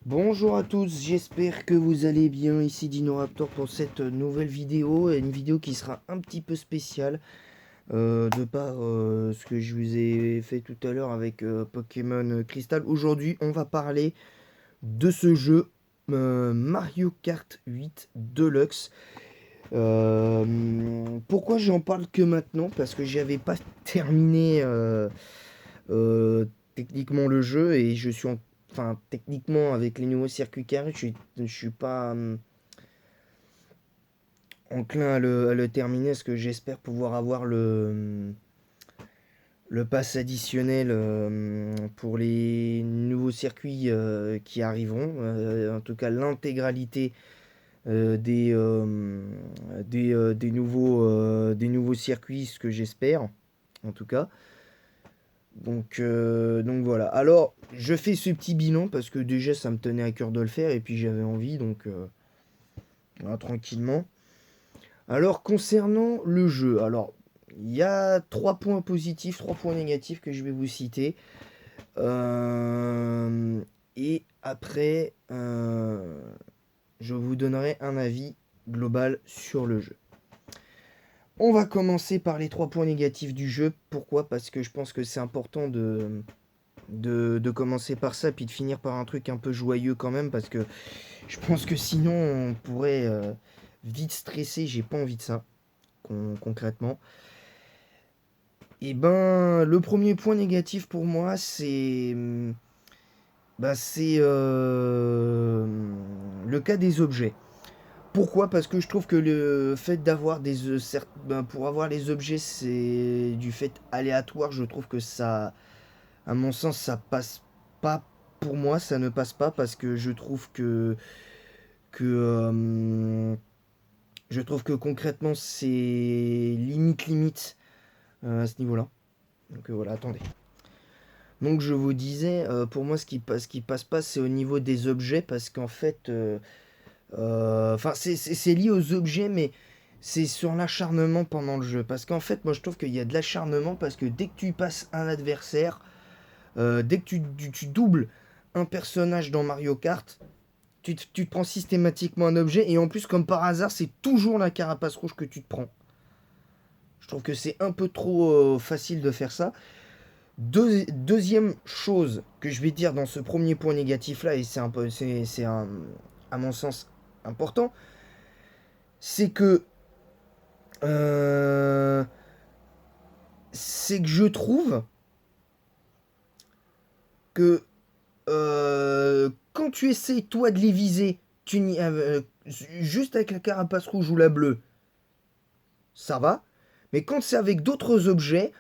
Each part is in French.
Bonjour à tous, j'espère que vous allez bien. Ici DinoRaptor pour cette nouvelle vidéo, une vidéo qui sera un petit peu spéciale de par ce que je vous ai fait tout à l'heure avec Pokémon Crystal. Aujourd'hui, on va parler de ce jeu Mario Kart 8 Deluxe. Pourquoi j'en parle que maintenant? Parce que j'avais pas terminé euh, techniquement le jeu et je suis enfin techniquement avec les nouveaux circuits carrés, je suis pas enclin à le terminer parce que j'espère pouvoir avoir le pass additionnel pour les nouveaux circuits qui arriveront. En tout cas, l'intégralité des nouveaux circuits, ce que j'espère, en tout cas. Donc voilà. Alors, je fais ce petit bilan parce que déjà ça me tenait à cœur de le faire et puis j'avais envie, donc voilà, tranquillement. Alors, concernant le jeu, alors il y a 3 points positifs, 3 points négatifs que je vais vous citer. Euh, et après, je vous donnerai un avis global sur le jeu. On va commencer par les 3 points négatifs du jeu. Pourquoi? Parce que je pense que c'est important de commencer par ça, puis de finir par un truc un peu joyeux quand même, parce que je pense que sinon on pourrait vite stresser, j'ai pas envie de ça, concrètement. Et ben, le premier point négatif pour moi, c'est le cas des objets. Pourquoi? Parce que je trouve que le fait d'avoir pour avoir les objets, c'est du fait aléatoire. Je trouve que ça, à mon sens, ça passe pas. Pour moi, ça ne passe pas parce que que je trouve que concrètement, c'est limite à ce niveau-là. Donc voilà, attendez. Donc je vous disais, pour moi, ce qui passe pas, c'est au niveau des objets parce qu'en fait, enfin, c'est lié aux objets, mais c'est sur l'acharnement pendant le jeu. Parce qu'en fait, moi, je trouve qu'il y a de l'acharnement parce que dès que tu passes un adversaire, dès que tu doubles un personnage dans Mario Kart, tu te prends systématiquement un objet et en plus, comme par hasard, c'est toujours la carapace rouge que tu te prends. Je trouve que c'est un peu trop facile de faire ça. Deuxième chose que je vais dire dans ce premier point négatif là, et c'est un peu, c'est à mon sens important, c'est que euh, c'est que je trouve que quand tu essayes toi de les viser, juste avec la carapace rouge ou la bleue, ça va. Mais quand c'est avec d'autres objets,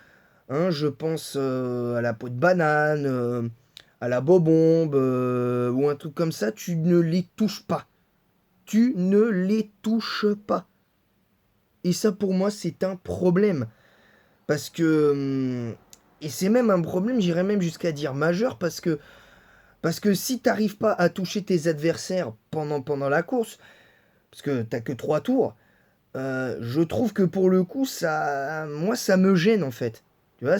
hein, je pense à la peau de banane, à la bobombe, ou un truc comme ça, tu ne les touches pas. Tu ne les touches pas. Et ça, pour moi, c'est un problème. Parce que. Et c'est même un problème, j'irais même jusqu'à dire majeur, parce que si t'arrives pas à toucher tes adversaires pendant la course, parce que t'as que 3 tours, je trouve que pour le coup, moi, ça me gêne en fait. Tu vois,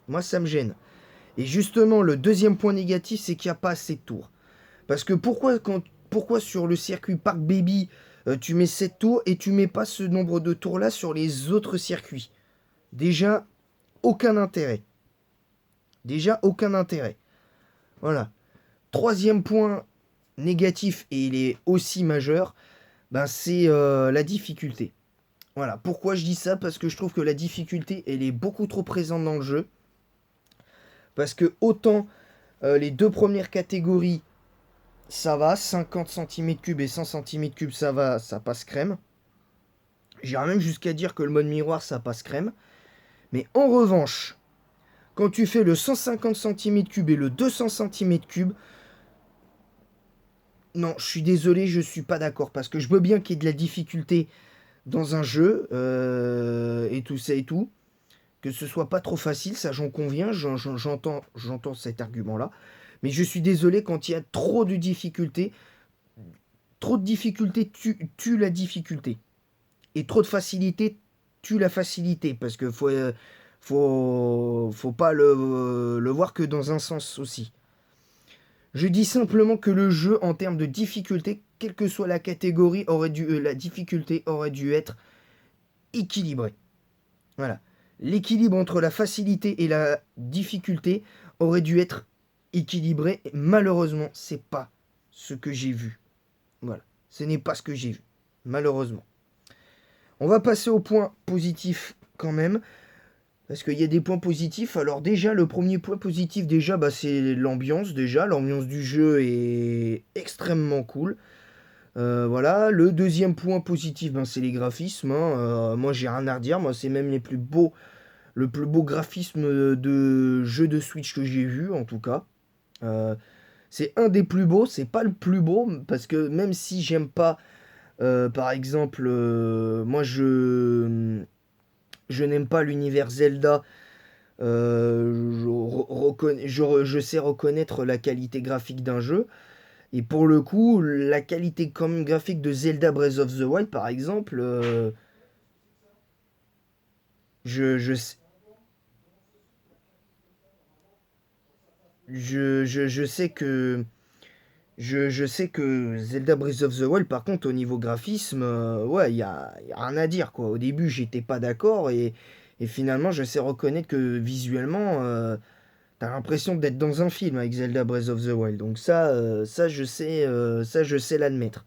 moi, ça me gêne. Et justement, le deuxième point négatif, c'est qu'il n'y a pas assez de tours. Parce que pourquoi sur le circuit Park Baby, tu mets 7 tours et tu mets pas ce nombre de tours-là sur les autres circuits? Déjà, aucun intérêt. Déjà, aucun intérêt. Voilà. Troisième point négatif, et il est aussi majeur, ben c'est la difficulté. Voilà. Pourquoi je dis ça? Parce que je trouve que la difficulté, elle est beaucoup trop présente dans le jeu. Parce que autant les deux premières catégories, ça va, 50 cm3 et 100 cm3, ça va, ça passe crème. J'irais même jusqu'à dire que le mode miroir, ça passe crème. Mais en revanche, quand tu fais le 150 cm3 et le 200 cm3, non, je suis désolé, je suis pas d'accord. Parce que je veux bien qu'il y ait de la difficulté dans un jeu, et tout ça et tout. Que ce soit pas trop facile, ça j'en conviens, j'entends cet argument-là. Mais je suis désolé, quand il y a trop de difficultés tue la difficulté. Et trop de facilité tue la facilité. Parce que faut pas le voir que dans un sens aussi. Je dis simplement que le jeu, en termes de difficulté, quelle que soit la catégorie, la difficulté aurait dû être équilibrée. Voilà. L'équilibre entre la facilité et la difficulté aurait dû être équilibré. Malheureusement, c'est pas ce que j'ai vu. Voilà. Ce n'est pas ce que j'ai vu. Malheureusement. On va passer au point positif quand même. Parce qu'il y a des points positifs. Alors déjà, le premier point positif, déjà, c'est l'ambiance. Déjà, l'ambiance du jeu est extrêmement cool. Voilà. Le deuxième point positif, c'est les graphismes, hein. Moi, j'ai rien à redire. Moi, c'est même le plus beau graphisme de jeu de Switch que j'ai vu, en tout cas. Euh, c'est un des plus beaux. C'est pas le plus beau parce que même si j'aime pas, par exemple, moi, je n'aime pas l'univers Zelda. Je sais reconnaître la qualité graphique d'un jeu. Et pour le coup, la qualité quand même graphique de Zelda Breath of the Wild, par exemple, je, sais- je sais que je sais que Zelda Breath of the Wild, par contre, au niveau graphisme, ouais, y a rien à dire, quoi. Au début, j'étais pas d'accord et finalement, je sais reconnaître que visuellement, t'as l'impression d'être dans un film avec Zelda Breath of the Wild. Donc ça, je sais l'admettre.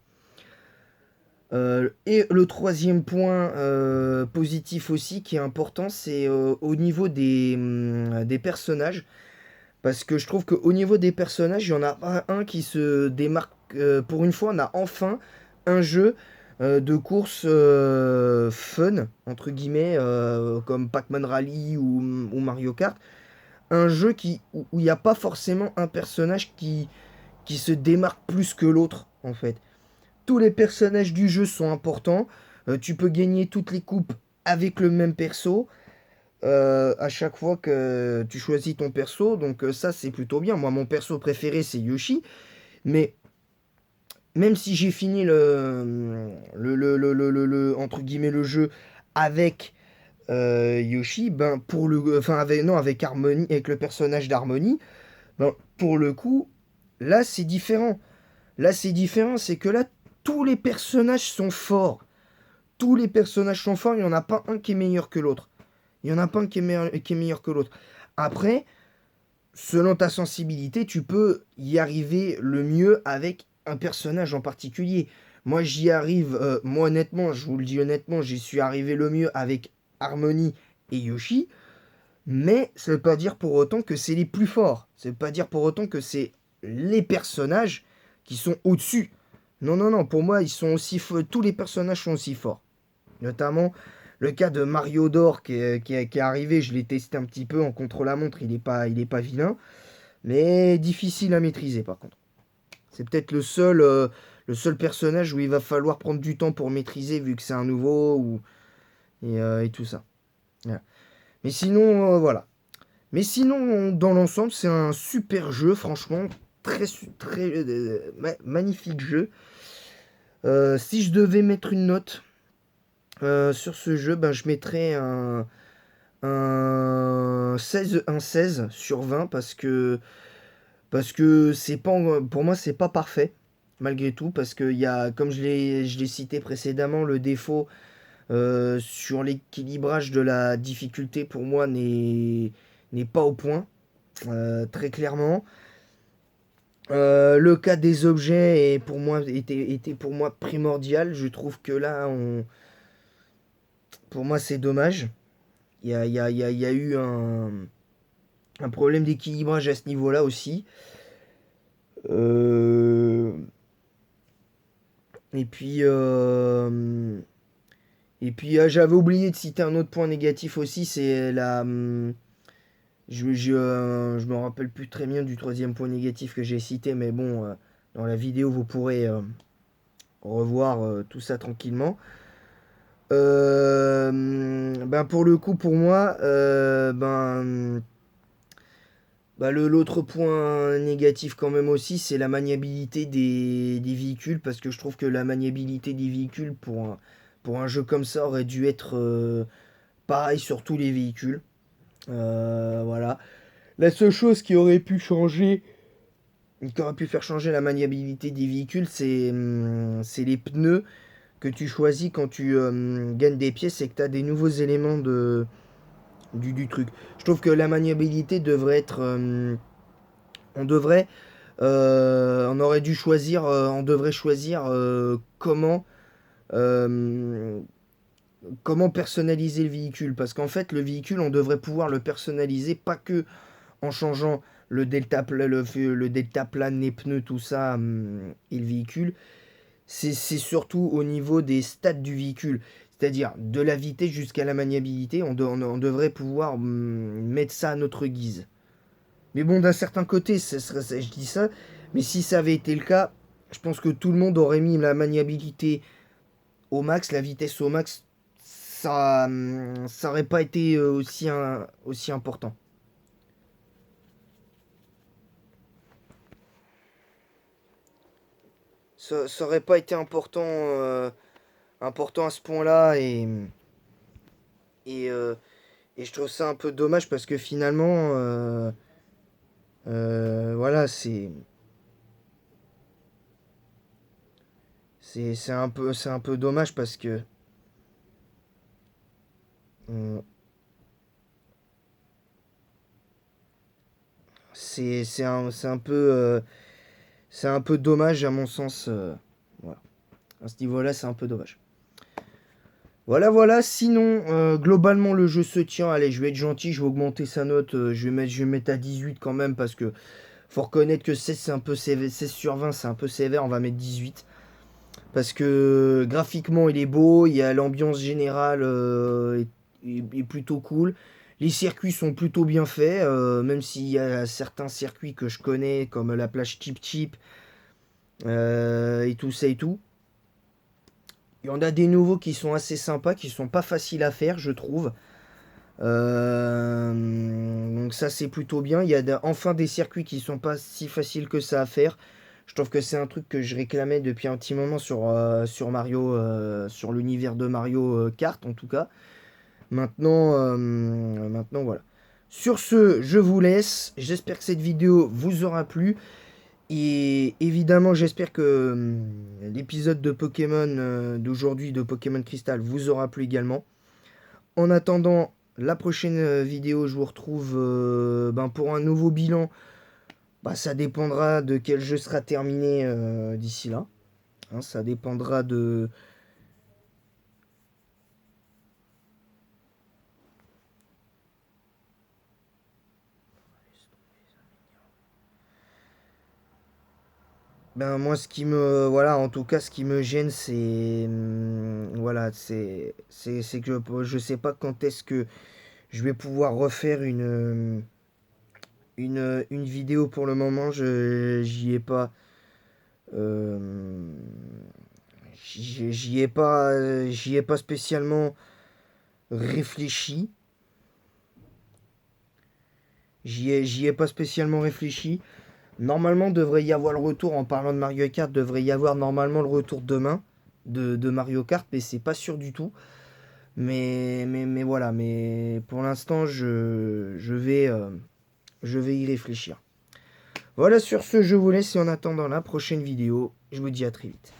Et le troisième point positif aussi qui est important, c'est au niveau des personnages. Parce que je trouve qu'au niveau des personnages, il y en a pas un qui se démarque. Pour une fois, on a enfin un jeu de course fun, entre guillemets, comme Pac-Man Rally ou Mario Kart. Un jeu où il n'y a pas forcément un personnage qui se démarque plus que l'autre, en fait. Tous les personnages du jeu sont importants. Tu peux gagner toutes les coupes avec le même perso. À chaque fois que tu choisis ton perso, donc ça c'est plutôt bien. Moi mon perso préféré c'est Yoshi, mais même si j'ai fini entre guillemets le jeu avec Yoshi, enfin avec non avec Harmony, avec le personnage d'Harmony, pour le coup là c'est différent. Là c'est différent, c'est que là tous les personnages sont forts. Tous les personnages sont forts, il n'y en a pas un qui est meilleur que l'autre. Il n'y en a pas un qui est meilleur que l'autre. Après, selon ta sensibilité, tu peux y arriver le mieux avec un personnage en particulier. Moi, j'y arrive, moi honnêtement, je vous le dis honnêtement, j'y suis arrivé le mieux avec Harmony et Yoshi, mais ça ne veut pas dire pour autant que c'est les plus forts. Ça ne veut pas dire pour autant que c'est les personnages qui sont au-dessus. Non, non, non, pour moi, tous les personnages sont aussi forts. Notamment le cas de Mario D'Or qui est arrivé, je l'ai testé un petit peu en contre-la-montre, il est pas vilain, mais difficile à maîtriser par contre. C'est peut-être le seul personnage où il va falloir prendre du temps pour maîtriser vu que c'est un nouveau et tout ça. Voilà. Mais sinon, voilà. Mais sinon, dans l'ensemble, c'est un super jeu, franchement, magnifique jeu. Si je devais mettre une note sur ce jeu, je mettrais un 16 sur 20 parce que c'est pas, pour moi, c'est pas parfait, malgré tout, parce que il y a, comme je l'ai cité précédemment, le défaut sur l'équilibrage de la difficulté, pour moi, n'est pas au point, très clairement. Le cas des objets était pour moi primordial. Je trouve que là, pour moi, c'est dommage. Il y a eu un problème d'équilibrage à ce niveau-là aussi. Euh, et puis, euh, j'avais oublié de citer un autre point négatif aussi, c'est je me rappelle plus très bien du troisième point négatif que j'ai cité, mais bon, dans la vidéo, vous pourrez revoir tout ça tranquillement. Pour le coup, pour moi, l'autre point négatif quand même aussi, c'est la maniabilité des véhicules, parce que je trouve que la maniabilité des véhicules pour un jeu comme ça aurait dû être pareil sur tous les véhicules. Voilà. La seule chose qui aurait pu changer, qui aurait pu faire changer la maniabilité des véhicules, c'est les pneus que tu choisis quand tu gagnes des pièces et que tu as des nouveaux éléments du truc. Je trouve que la maniabilité devrait être... on devrait... on aurait dû choisir... on devrait choisir euh, comment personnaliser le véhicule. Parce qu'en fait, le véhicule, on devrait pouvoir le personnaliser, pas que en changeant le deltaplane, les pneus, tout ça, et le véhicule. C'est surtout au niveau des stats du véhicule. C'est-à-dire de la vitesse jusqu'à la maniabilité, on devrait pouvoir mettre ça à notre guise. Mais bon, d'un certain côté, je dis ça, mais si ça avait été le cas, je pense que tout le monde aurait mis la maniabilité au max, la vitesse au max, ça aurait pas été aussi important. Ça aurait pas été important à ce point-là et, euh, et je trouve ça un peu dommage parce que finalement, voilà, c'est un peu dommage parce que euh, c'est un peu dommage à mon sens. Voilà. À ce niveau-là, c'est un peu dommage. Voilà, voilà. Sinon, globalement, le jeu se tient. Allez, je vais être gentil, je vais augmenter sa note. Je vais mettre à 18 quand même parce que faut reconnaître que 16, c'est un peu sévère. 16 sur 20, c'est un peu sévère. On va mettre 18. Parce que graphiquement, il est beau. Il y a l'ambiance générale est plutôt cool. Les circuits sont plutôt bien faits. Même s'il y a certains circuits que je connais, comme la plage Chip Chip et tout ça et tout. Il y en a des nouveaux qui sont assez sympas, qui sont pas faciles à faire, je trouve. Donc ça c'est plutôt bien. Il y a enfin des circuits qui sont pas si faciles que ça à faire. Je trouve que c'est un truc que je réclamais depuis un petit moment sur Mario, sur l'univers de Mario Kart en tout cas. Maintenant voilà. Sur ce, je vous laisse. J'espère que cette vidéo vous aura plu. Et évidemment, j'espère que l'épisode de Pokémon d'aujourd'hui, de Pokémon Crystal, vous aura plu également. En attendant la prochaine vidéo, je vous retrouve pour un nouveau bilan. Bah, ça dépendra de quel jeu sera terminé d'ici là. Hein, ça dépendra de... Ben moi, ce qui me... Voilà, en tout cas, ce qui me gêne, c'est... voilà, c'est que je sais pas quand est-ce que je vais pouvoir refaire une vidéo pour le moment. J'y ai pas... euh, j'y ai pas spécialement réfléchi. J'y ai pas spécialement réfléchi. Normalement, devrait y avoir le retour, en parlant de Mario Kart, devrait y avoir normalement le retour demain de Mario Kart, mais c'est pas sûr du tout. Mais voilà, mais pour l'instant, je vais y réfléchir. Voilà, sur ce, je vous laisse et en attendant la prochaine vidéo, je vous dis à très vite.